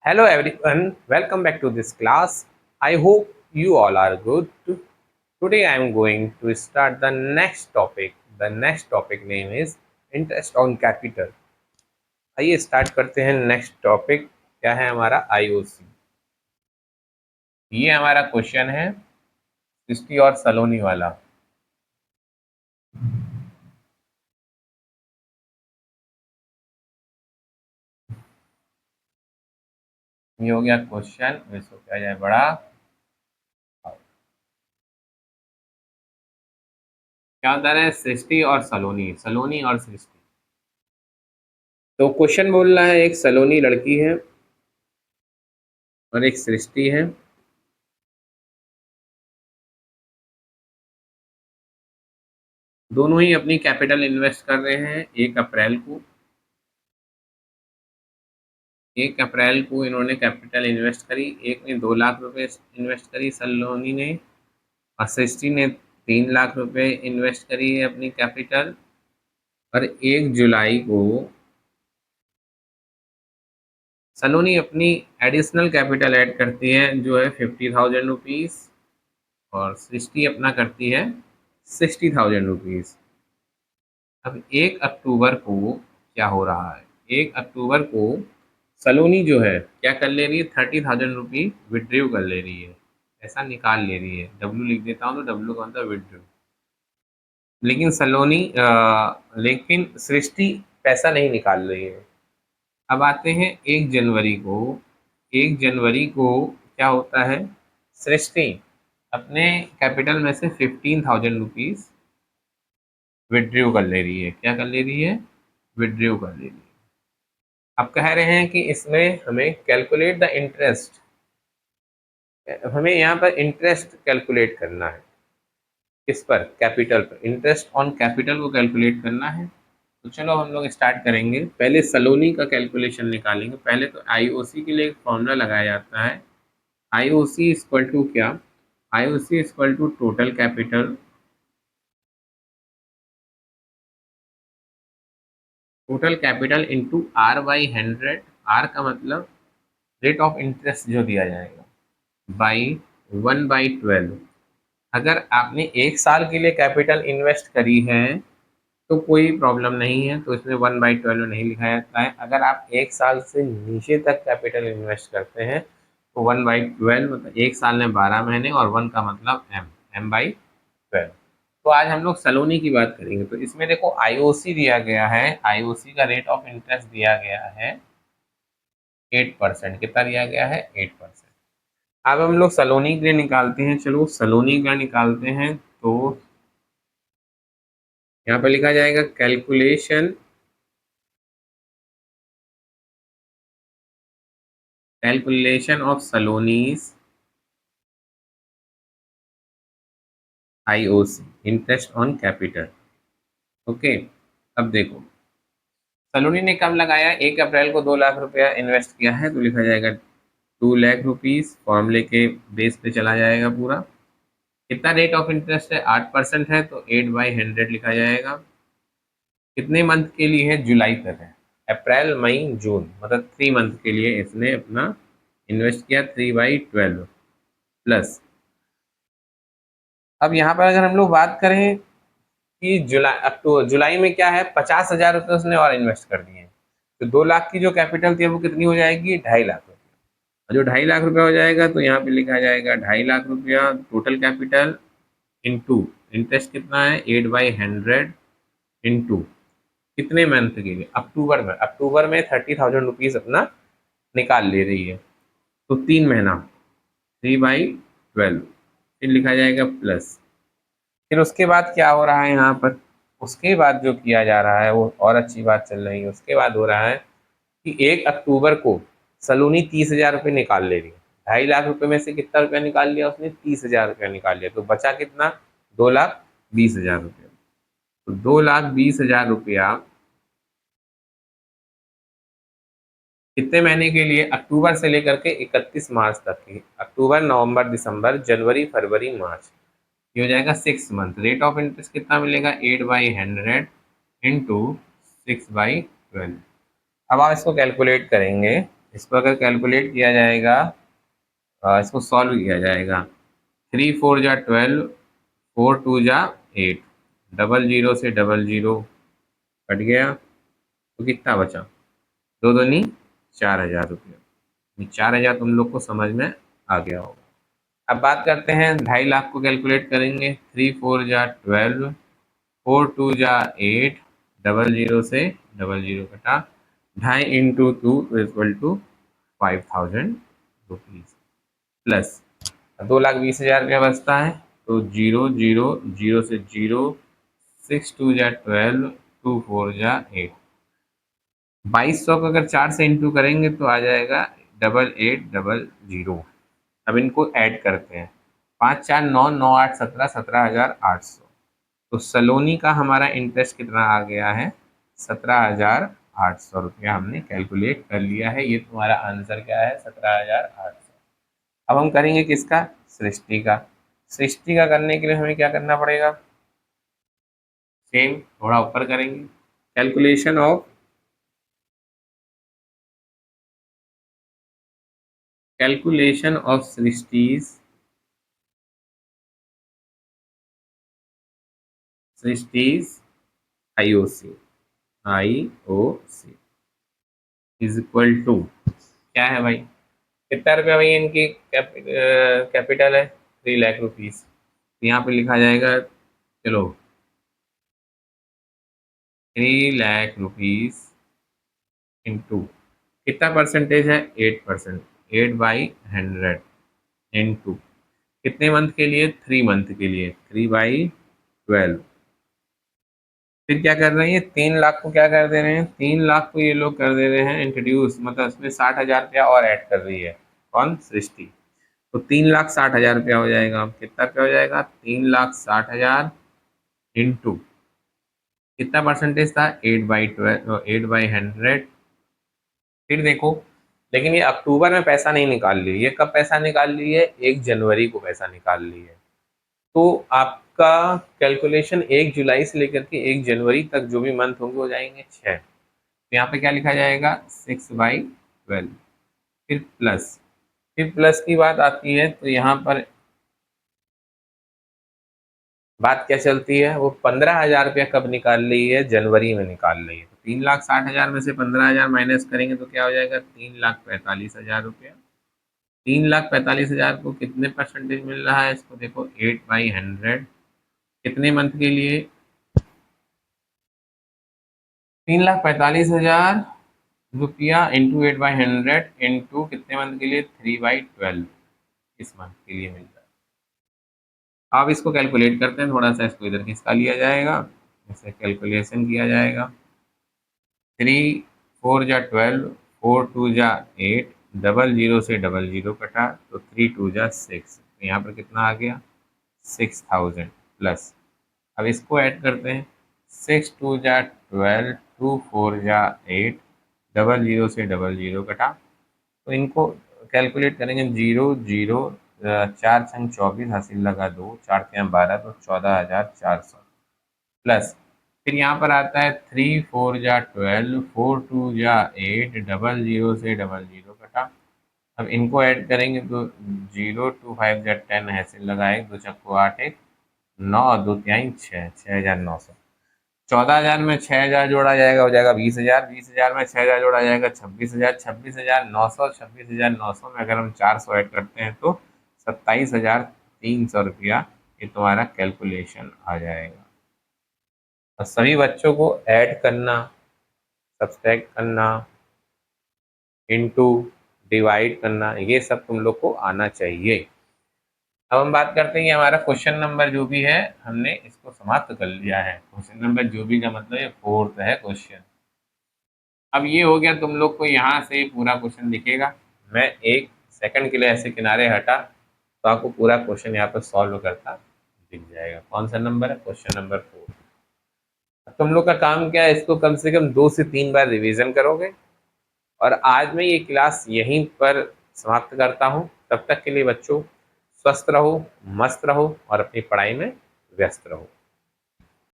Hello everyone, welcome back to this class. I hope you all are good. Today I am going to start the next topic. The next topic name is interest on capital. आइए start करते हैं next topic. क्या है हमारा IOC. ये हमारा question है Christie और सलोनी वाला। ये हो गया क्वेश्चन, इसको किया जाए बड़ा। क्या होता है सृष्टि और सलोनी, सलोनी और सृष्टि। तो क्वेश्चन बोल रहा है एक सलोनी लड़की है और एक सृष्टि है। दोनों ही अपनी कैपिटल इन्वेस्ट कर रहे हैं 1 अप्रैल को। 1 अप्रैल को इन्होंने कैपिटल इन्वेस्ट करी। एक ने 2 लाख रुपए इन्वेस्ट करी सलोनी ने, और सृष्टि ने 3 लाख रुपए इन्वेस्ट करी है अपनी कैपिटल। और 1 जुलाई को सलोनी अपनी एडिशनल कैपिटल ऐड करती है जो है 50,000 रुपीज़, और सृष्टि अपना करती है 60,000 रुपीज़। अब 1 अक्टूबर को क्या हो रहा है, 1 अक्टूबर को सलोनी जो है क्या कर ले रही है, 30,000 रुपी विड्रॉ कर ले रही है, ऐसा निकाल ले रही है। डब्ल्यू लिख देता हूँ तो डब्ल्यू कौन सा, विड्रॉ। लेकिन लेकिन सृष्टि पैसा नहीं निकाल रही है। अब आते हैं 1 जनवरी को। 1 जनवरी को क्या होता है, सृष्टि अपने कैपिटल में से 15,000 रुपीज़ विड्रॉ कर ले रही है। क्या कर ले रही है, विड्रॉ कर ले रही है। अब कह रहे हैं कि इसमें हमें कैलकुलेट द इंटरेस्ट, हमें यहाँ पर इंटरेस्ट कैलकुलेट करना है। किस पर, कैपिटल पर। इंटरेस्ट ऑन कैपिटल को कैलकुलेट करना है। तो चलो हम लोग स्टार्ट करेंगे। पहले सलोनी का कैलकुलेशन निकालेंगे। पहले तो आईओसी के लिए एक फॉर्मूला लगाया जाता है। आईओसी इक्वल टू क्या, IOC equal to total capital, total capital into R/100। R का मतलब रेट ऑफ इंटरेस्ट जो दिया जाएगा, बाई 1/12। अगर आपने 1 साल के लिए कैपिटल इन्वेस्ट करी है तो कोई प्रॉब्लम नहीं है, तो इसमें 1/12 नहीं लिखा जाता है। अगर आप 1 साल से नीचे तक कैपिटल इन्वेस्ट करते हैं तो 1/12 मतलब 1 साल में 12 महीने, और 1 का मतलब M/12। तो आज हम लोग सलोनी की बात करेंगे। तो इसमें देखो आईओसी दिया गया है, आईओसी का रेट ऑफ इंटरेस्ट दिया गया है 8%। कितना दिया गया है, 8%। अब हम लोग सलोनी के लिए निकालते हैं। चलो सलोनी का निकालते हैं। तो यहाँ पर लिखा जाएगा calculation, calculation of Saloni's IOC, interest on capital. Okay, अब देखो सलोनी ने कब लगाया, 1 अप्रैल को 2 लाख रुपया इन्वेस्ट किया है, तो लिखा जाएगा 2 लाख रुपीज़। फॉर्मूले के बेस पे चला जाएगा पूरा। कितना रेट ऑफ इंटरेस्ट है, 8% है, तो 8/100 लिखा जाएगा। कितने मंथ के लिए है, जुलाई तक है। अप्रैल मई जून मतलब 3 मंथ के लिए इसने अपना इन्वेस्ट किया, 3/12 प्लस। अब यहाँ पर अगर हम लोग बात करें कि जुलाई में क्या है, 50,000 रुपये उसने और इन्वेस्ट कर दिए। तो 2 लाख की जो कैपिटल थी वो कितनी हो जाएगी, 2.5 लाख रुपया। और जो 2.5 लाख रुपया हो जाएगा तो यहाँ पे लिखा जाएगा 2.5 लाख रुपया टोटल कैपिटल इंटू इंटरेस्ट कितना है, 8/100 इंटू कितने मंथ के लिए, अक्टूबर में। अक्टूबर में 30,000 रुपीज़ अपना निकाल ले रही है, तो 3 महीना 3/12। फिर लिखा जाएगा प्लस। फिर उसके बाद क्या हो रहा है यहाँ पर, उसके बाद जो किया जा रहा है वो और अच्छी बात चल रही है। उसके बाद हो रहा है कि 1 अक्टूबर को सलोनी 30,000 रुपये निकाल ले रही है। 2.5 लाख रुपये में से कितना रुपया निकाल लिया उसने, 30,000 रुपया निकाल लिया। तो बचा कितना, 2,20,000 रुपया। तो 2,20,000 रुपया कितने महीने के लिए, अक्टूबर से लेकर के 31 मार्च तक की। अक्टूबर नवंबर दिसंबर जनवरी फरवरी मार्च, ये हो जाएगा 6 मंथ। रेट ऑफ इंटरेस्ट कितना मिलेगा, 8/100 इंटू 6/12। अब आप इसको कैलकुलेट करेंगे। इसको अगर कैलकुलेट किया जाएगा, इसको सॉल्व किया जाएगा, 3 4 जा 12, 4 2 जा 8, डबल जीरो से डबल जीरो कट गया तो कितना बचा, दो दूनी 4,000 रुपये। 4,000 तुम लोग को समझ में आ गया होगा। अब बात करते हैं 2.5 लाख को कैलकुलेट करेंगे। 3 4 जा 12, 4 2 जा 8, डबल जीरो से डबल जीरो कटा, 2.5 into 2 equal to 5,000 rupees plus 2,20,000 रुपया बचता है। तो 0 0 0 से 0, 6 2 जा 12, 2 4 जा 8, 2200 को अगर 4 से इंटू करेंगे तो आ जाएगा 8800। अब इनको ऐड करते हैं, 5 4 9 9 8 17, 17,800। तो सलोनी का हमारा इंटरेस्ट कितना आ गया है, 17,800 रुपया हमने कैलकुलेट कर लिया है। ये तुम्हारा आंसर क्या है, 17,800। अब हम करेंगे किसका, सृष्टि का। सृष्टि का करने के लिए हमें क्या करना पड़ेगा, सेम थोड़ा ऊपर करेंगे, कैलकुलेशन ऑफ सृष्टि's IOC इज इक्वल टू क्या है भाई, कितना रुपया भाई इनकी कैपिटल है, 3 लाख रुपीज। यहाँ पे लिखा जाएगा, चलो 3 लाख रुपीज इंटू कितना परसेंटेज है, 8%, 8/100 इंटू कितने मंथ के लिए, 3 मंथ के लिए, 3/12। फिर क्या कर रहे हैं, 3 लाख को क्या कर दे रहे हैं, 3 लाख को ये लोग कर दे रहे हैं इंट्रोड्यूस, मतलब इसमें 60,000 रुपया और ऐड कर रही है कौन, सृष्टि। तो 3,60,000 रुपया हो जाएगा। अब कितना रुपया हो जाएगा, 3,60,000 इंटू कितना परसेंटेज था, 8/12, 8/100। फिर देखो, लेकिन ये अक्टूबर में पैसा नहीं निकाल ली, ये कब पैसा निकाल ली है, 1 जनवरी को पैसा निकाल ली है। तो आपका कैलकुलेशन 1 जुलाई से लेकर के 1 जनवरी तक जो भी मंथ होंगे हो जाएंगे 6। तो यहाँ पे क्या लिखा जाएगा, 6/12। फिर प्लस की बात आती है, तो यहाँ पर बात क्या चलती है, वो 15,000 रुपया कब निकाल रही है, जनवरी में निकाल रही है। तो 3,60,000 में से 15,000 माइनस करेंगे तो क्या हो जाएगा, 3,45,000 रुपया। 3,45,000 को कितने परसेंटेज मिल रहा है, इसको देखो 8/100, कितने मंथ के लिए, 3,45,000 रुपया इंटू 8/100 इंटू कितने मंथ के लिए, 3/12 इस मंथ के लिए मिल रहा है। अब इसको कैलकुलेट करते हैं, थोड़ा सा इसको इधर खिसका लिया जाएगा, इसे कैलकुलेशन किया जाएगा। 3 4 जा 12, 4 2 जा 8, डबल जीरो से डबल जीरो कटा तो 3 2 जा 6, तो यहाँ पर कितना आ गया, 6,000 प्लस। अब इसको ऐड करते हैं, 6 2 जा 12, 2 4 जा 8, डबल जीरो से डबल जीरो कटा, तो इनको कैलकुलेट करेंगे, 0 0, 4 छंग 24, हासिल लगा 2, 4 के 12, तो 14,400 प्लस। फिर यहाँ पर आता है 3 4 जा 12, 4 2 जा 8, डबल जीरो से डबल जीरो कटा। अब इनको ऐड करेंगे तो 0 2 5 जा 10, हासिल लगा 1, 2 चक्को 8, 1 9, 2 तिहाई 6, 6,900। 14,000 में 6,000 जोड़ा जाएगा, हो जाएगा 20,000, 20,000 में 6,000 जोड़ा जाएगा 26,000, 26,900, 26,900 में अगर हम 400 ऐड करते हैं तो 27,300 रुपया ये तुम्हारा कैलकुलेशन आ जाएगा। और सभी बच्चों को ऐड करना, सब्सट्रैक्ट करना, इनटू, डिवाइड करना, ये सब तुम लोग को आना चाहिए। अब हम बात करते हैं कि हमारा क्वेश्चन नंबर जो भी है हमने इसको समाप्त कर लिया है। क्वेश्चन नंबर जो भी का मतलब ये 4th है क्वेश्चन। अब ये हो गया, तुम लोग को यहाँ से पूरा क्वेश्चन दिखेगा। मैं 1 सेकंड के लिए ऐसे किनारे हटा तो आपको पूरा क्वेश्चन यहाँ पर सॉल्व करता दिख जाएगा। कौन सा नंबर है, क्वेश्चन नंबर 4। तुम लोग का काम क्या है, इसको कम से कम 2 से 3 बार रिवीजन करोगे। और आज मैं ये क्लास यहीं पर समाप्त करता हूँ। तब तक के लिए बच्चों स्वस्थ रहो, मस्त रहो और अपनी पढ़ाई में व्यस्त रहो।